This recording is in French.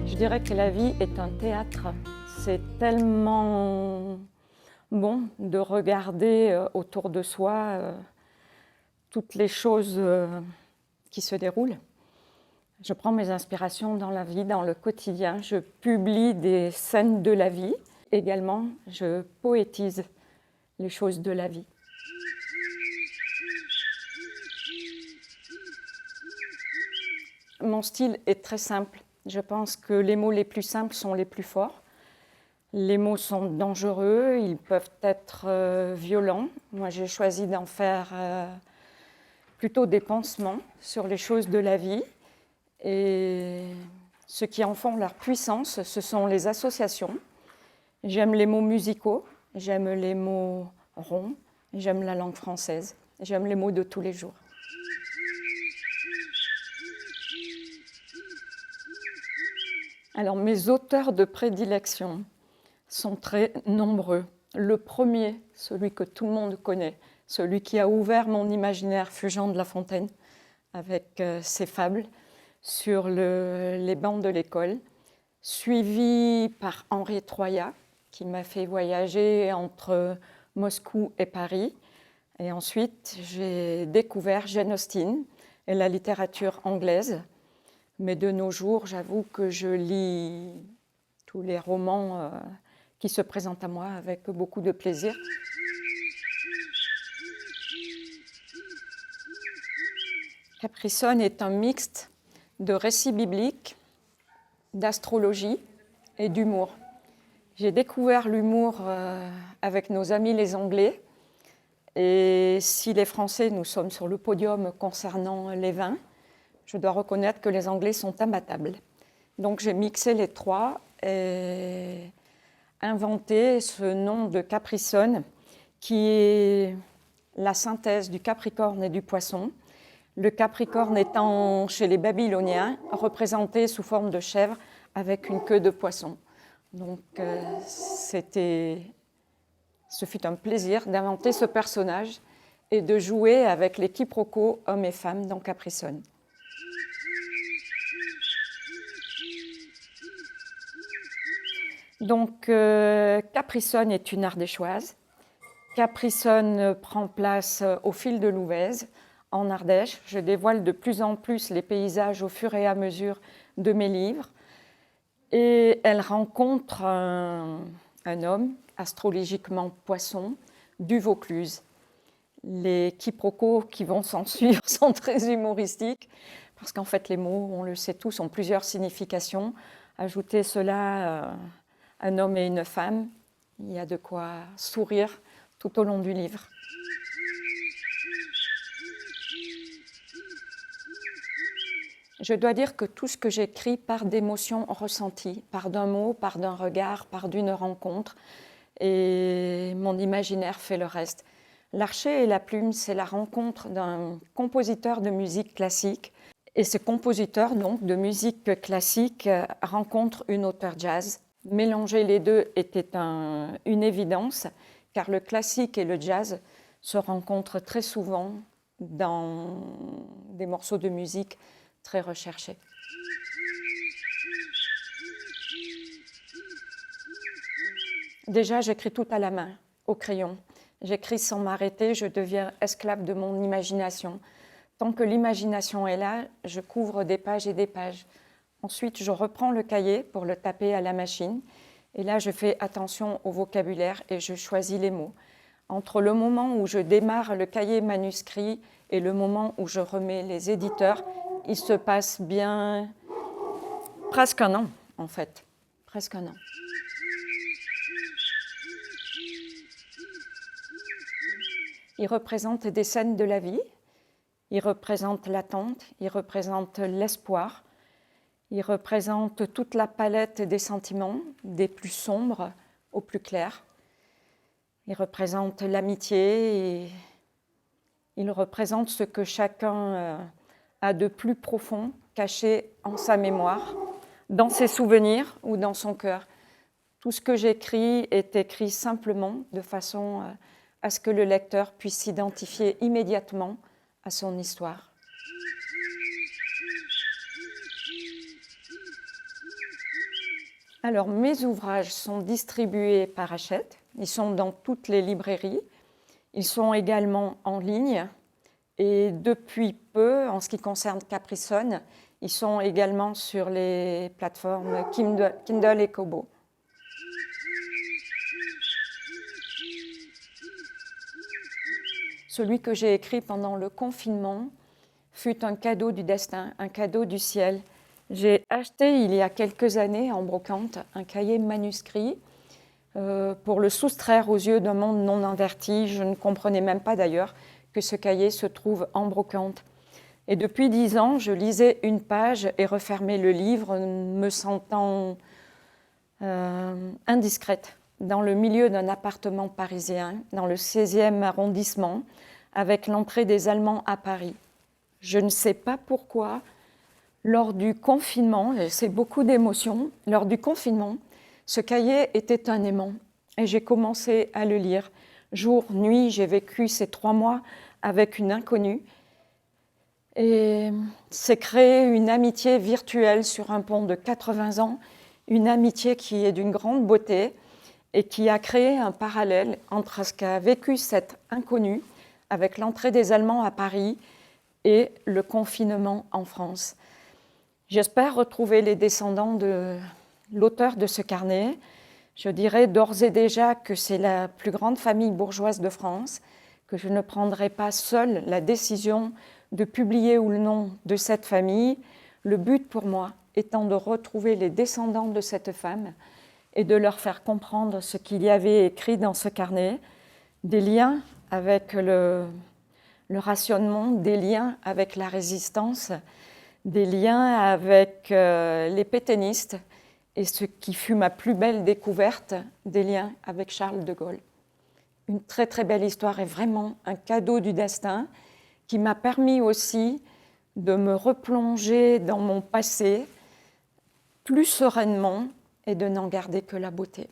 Je dirais que la vie est un théâtre. C'est tellement bon de regarder autour de soi toutes les choses qui se déroulent. Je prends mes inspirations dans la vie, dans le quotidien. Je publie des scènes de la vie. Également, je poétise les choses de la vie. Mon style est très simple. Je pense que les mots les plus simples sont les plus forts. Les mots sont dangereux, ils peuvent être violents. Moi, j'ai choisi d'en faire plutôt des pansements sur les choses de la vie. Et ce qui en font leur puissance, ce sont les associations. J'aime les mots musicaux, j'aime les mots ronds, j'aime la langue française, j'aime les mots de tous les jours. Alors, mes auteurs de prédilection sont très nombreux. Le premier, celui que tout le monde connaît, celui qui a ouvert mon imaginaire, fut Jean de La Fontaine, avec ses fables sur les bancs de l'école, suivi par Henri Troyat, qui m'a fait voyager entre Moscou et Paris. Et ensuite, j'ai découvert Jane Austen et la littérature anglaise. Mais de nos jours, j'avoue que je lis tous les romans qui se présentent à moi avec beaucoup de plaisir. Capricone est un mixte de récits bibliques, d'astrologie et d'humour. J'ai découvert l'humour avec nos amis les Anglais. Et si les Français, nous sommes sur le podium concernant les vins, je dois reconnaître que les Anglais sont imbattables. Donc j'ai mixé les trois et inventé ce nom de Capricone qui est la synthèse du Capricorne et du Poisson. Le Capricorne étant chez les Babyloniens représenté sous forme de chèvre avec une queue de poisson. Donc ce fut un plaisir d'inventer ce personnage et de jouer avec les quiproquos hommes et femmes dans Capricone. Donc, Capricone est une ardéchoise. Capricone prend place au fil de l'Ouvèze, en Ardèche. Je dévoile de plus en plus les paysages au fur et à mesure de mes livres. Et elle rencontre un homme, astrologiquement poisson, du Vaucluse. Les quiproquos qui vont s'en suivre sont très humoristiques, parce qu'en fait, les mots, on le sait tous, ont plusieurs significations. Ajouter cela un homme et une femme, il y a de quoi sourire tout au long du livre. Je dois dire que tout ce que j'écris part d'émotions ressenties, part d'un mot, part d'un regard, part d'une rencontre, et mon imaginaire fait le reste. L'archet et la plume, c'est la rencontre d'un compositeur de musique classique, et ce compositeur donc, de musique classique rencontre une auteure jazz. Mélanger les deux était une évidence, car le classique et le jazz se rencontrent très souvent dans des morceaux de musique très recherchés. Déjà, j'écris tout à la main, au crayon. J'écris sans m'arrêter, je deviens esclave de mon imagination. Tant que l'imagination est là, je couvre des pages et des pages. Ensuite, je reprends le cahier pour le taper à la machine. Et là, je fais attention au vocabulaire et je choisis les mots. Entre le moment où je démarre le cahier manuscrit et le moment où je remets les éditeurs, il se passe bien presque un an, en fait. Presque un an. Il représente des scènes de la vie. Il représente l'attente. Il représente l'espoir. Il représente toute la palette des sentiments, des plus sombres aux plus clairs. Il représente l'amitié et il représente ce que chacun a de plus profond, caché en sa mémoire, dans ses souvenirs ou dans son cœur. Tout ce que j'écris est écrit simplement de façon à ce que le lecteur puisse s'identifier immédiatement à son histoire. Alors, mes ouvrages sont distribués par Hachette. Ils sont dans toutes les librairies. Ils sont également en ligne. Et depuis peu, en ce qui concerne Capricone, ils sont également sur les plateformes Kindle et Kobo. Celui que j'ai écrit pendant le confinement fut un cadeau du destin, un cadeau du ciel. J'ai acheté il y a quelques années en brocante un cahier manuscrit pour le soustraire aux yeux d'un monde non averti. Je ne comprenais même pas d'ailleurs que ce cahier se trouve en brocante. Et depuis 10 ans, je lisais une page et refermais le livre, me sentant indiscrète, dans le milieu d'un appartement parisien, dans le 16e arrondissement, avec l'entrée des Allemands à Paris. Je ne sais pas pourquoi, lors du confinement, et c'est beaucoup d'émotions, lors du confinement, ce cahier était un aimant et j'ai commencé à le lire. Jour, nuit, j'ai vécu ces 3 mois avec une inconnue et s'est créée une amitié virtuelle sur un pont de 80 ans, une amitié qui est d'une grande beauté et qui a créé un parallèle entre ce qu'a vécu cette inconnue avec l'entrée des Allemands à Paris et le confinement en France. J'espère retrouver les descendants de l'auteur de ce carnet. Je dirais d'ores et déjà que c'est la plus grande famille bourgeoise de France, que je ne prendrai pas seule la décision de publier ou le nom de cette famille. Le but pour moi étant de retrouver les descendants de cette femme et de leur faire comprendre ce qu'il y avait écrit dans ce carnet, des liens avec le rationnement, des liens avec la résistance, des liens avec les pétainistes et ce qui fut ma plus belle découverte, des liens avec Charles de Gaulle. Une très très belle histoire et vraiment un cadeau du destin qui m'a permis aussi de me replonger dans mon passé plus sereinement et de n'en garder que la beauté.